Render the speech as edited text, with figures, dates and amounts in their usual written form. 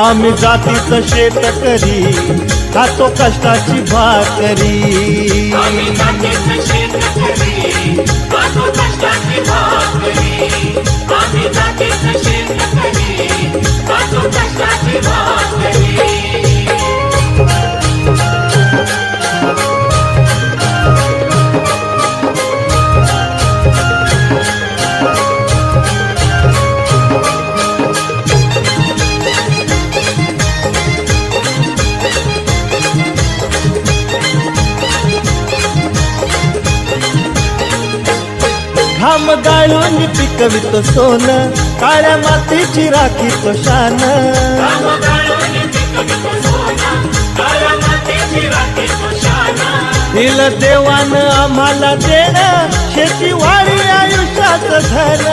आम्ही जातीचं शेतकरी खातो कष्टाची भाकरी आम्ही जातीचं शेतकरी खातो कष्टाची भाकरी आम्ही जातीचं शेतकरी खातो कष्टाची भाकरी घाम गाळून पिकवितो सोनं काळ्या मातीची राखीतो शान दिलं देवानं आम्हाला देणं शेती वाढी आयुष्याचं धन